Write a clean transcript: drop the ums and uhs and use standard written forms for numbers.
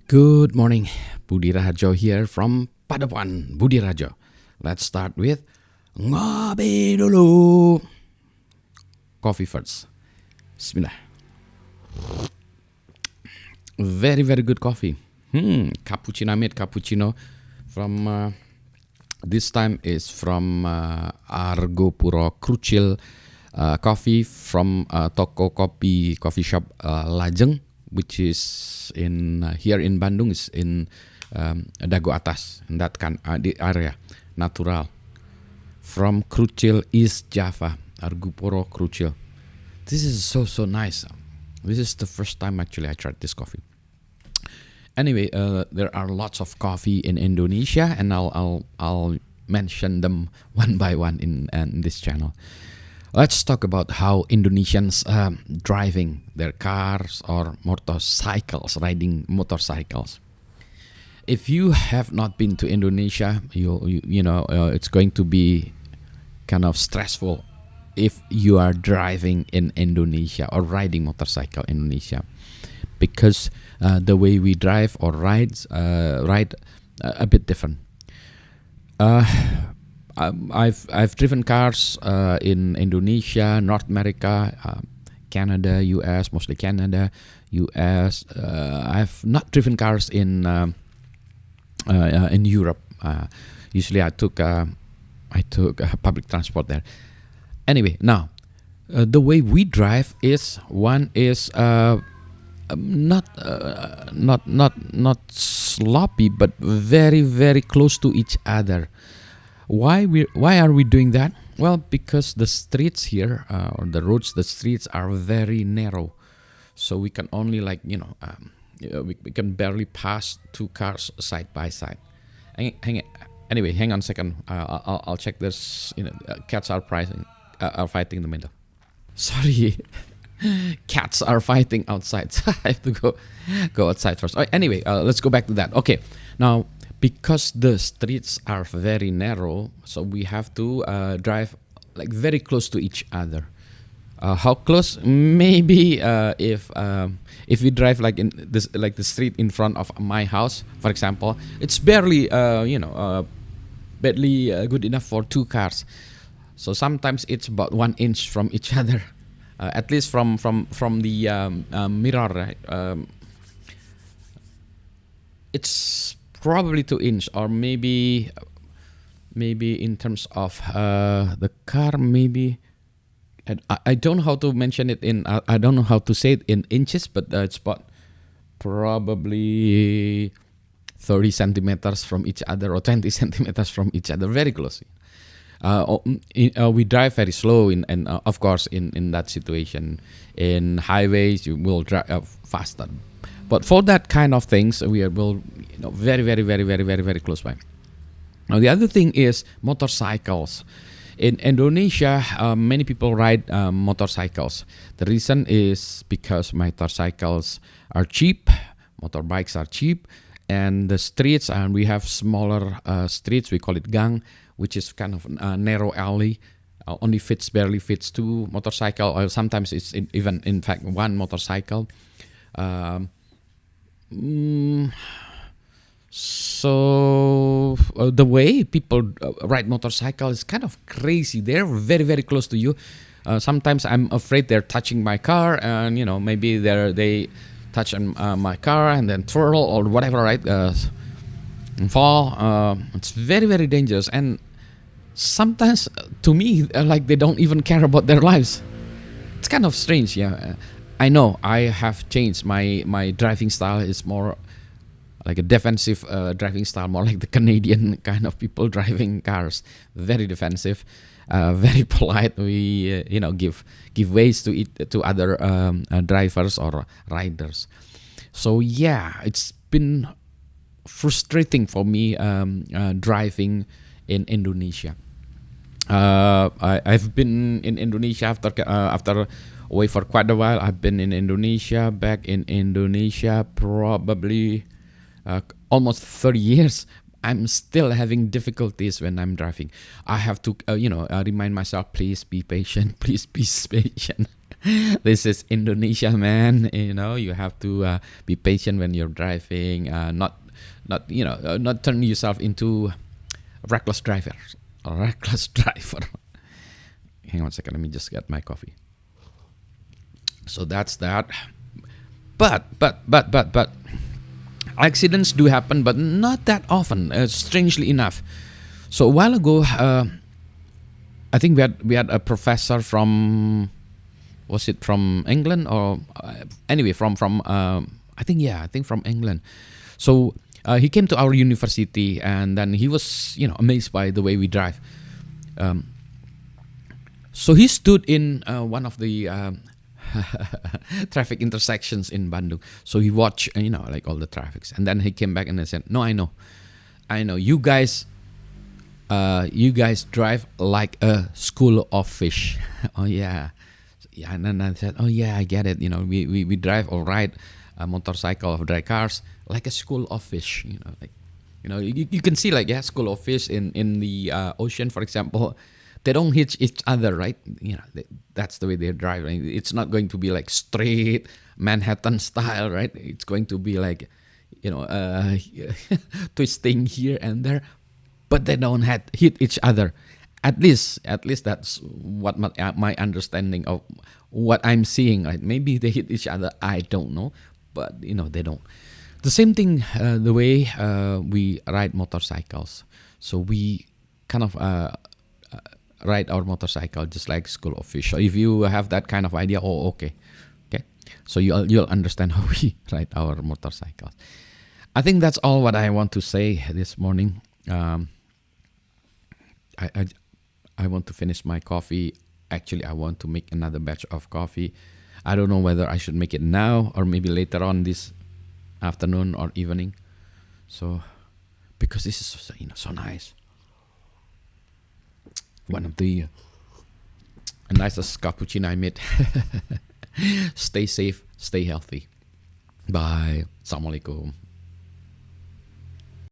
Good morning, Budi Raharjo here from Padawan Budi Rajo. Let's start with ngopi dulu. Coffee first. Bismillah. Very, very good coffee. Cappuccino. I made cappuccino from, this time is from Argopuro Krucil coffee from toko kopi coffee shop Lajeng, which is in here in Bandung, is in Dago Atas, in that the area, natural. From Krucil, East Java, Argopuro Krucil. This is so nice. This is the first time actually I tried this coffee. Anyway, there are lots of coffee in Indonesia, and I'll mention them one by one in this channel. Let's talk about how Indonesians driving their cars or motorcycles, riding motorcycles. If you have not been to Indonesia, you know it's going to be kind of stressful if you are driving in Indonesia or riding motorcycle in Indonesia, because the way we drive or ride a bit different. I've driven cars in Indonesia, North America, Canada, US, mostly Canada, US. I've not driven cars in Europe. Usually I took public transport there. Anyway, now the way we drive is not sloppy, but very, very close to each other. Why are we doing that? Well, because the streets here, or the roads, the streets are very narrow, so we can only we can barely pass two cars side by side. Anyway, hang on a second. I'll check this. Cats are fighting in the middle. Sorry, cats are fighting outside. So I have to go outside first. Anyway, let's go back to that. Okay, now, because the streets are very narrow, so we have to drive like very close to each other. How close? Maybe if we drive like in this, like the street in front of my house, for example, it's barely barely good enough for two cars. So sometimes it's about 1 inch from each other, at least from the mirror, right? It's probably 2 inch, or maybe in terms of the car, maybe I don't know how to mention it in I don't know how to say it in inches, but it's about probably 30 centimeters from each other, or 20 centimeters from each other, very close. We drive very slow, and of course in that situation, in highways you will drive faster. But for that kind of things, we will very, very, very, very, very, very close by. Now, the other thing is motorcycles. In Indonesia, many people ride motorcycles. The reason is because motorcycles are cheap, motorbikes are cheap, and the streets, and we have smaller streets, we call it gang, which is kind of a narrow alley, barely fits two motorcycle, or sometimes it's even, in fact, one motorcycle. So the way people ride motorcycle is kind of crazy. They're very, very close to you. Sometimes I'm afraid they're touching my car, and maybe they touch on my car and then twirl or whatever, right? And fall. It's very, very dangerous. And sometimes, to me, like they don't even care about their lives. It's kind of strange, yeah. I know I have changed. My driving style is more like a defensive driving style, more like the Canadian kind of people driving cars. Very defensive, very polite. We give ways to other drivers or riders. So yeah, it's been frustrating for me driving in Indonesia. I've been in Indonesia after away for quite a while. I've been in Indonesia, back in Indonesia, probably almost 30 years. I'm still having difficulties when I'm driving. I have to, remind myself, please be patient, please be patient. This is Indonesia, man. You have to be patient when you're driving. Not turn yourself into a reckless driver. A reckless driver. Hang on a second. Let me just get my coffee. So that's that. But accidents do happen, but not that often. Strangely enough. So a while ago, I think we had a professor from, was it from England or anyway from I think from England. So he came to our university, and then he was amazed by the way we drive. So he stood in one of the traffic intersections in Bandung. So he watched like all the traffics, and then he came back and he said, "No, I know, you guys drive like a school of fish." Oh yeah. Yeah, and then I said, "Oh yeah, I get it. We drive or ride a motorcycle or drive cars like a school of fish. You can see like school of fish in the ocean, for example. They don't hit each other, right? That's the way they're driving. It's not going to be like straight Manhattan style, right? It's going to be like twisting here and there, but they don't hit each other. At least that's what my understanding of what I'm seeing. Right? Maybe they hit each other. I don't know, but they don't. The same thing, the way we ride motorcycles. So we kind of ride our motorcycle just like school of fish. So if you have that kind of idea, okay. So you'll understand how we ride our motorcycles. I think that's all what I want to say this morning. I want to finish my coffee. Actually, I want to make another batch of coffee. I don't know whether I should make it now or maybe later on this afternoon or evening. So, because this is so nice. One of the nicest cappuccino I made. Stay safe, stay healthy. Bye. Assalamualaikum.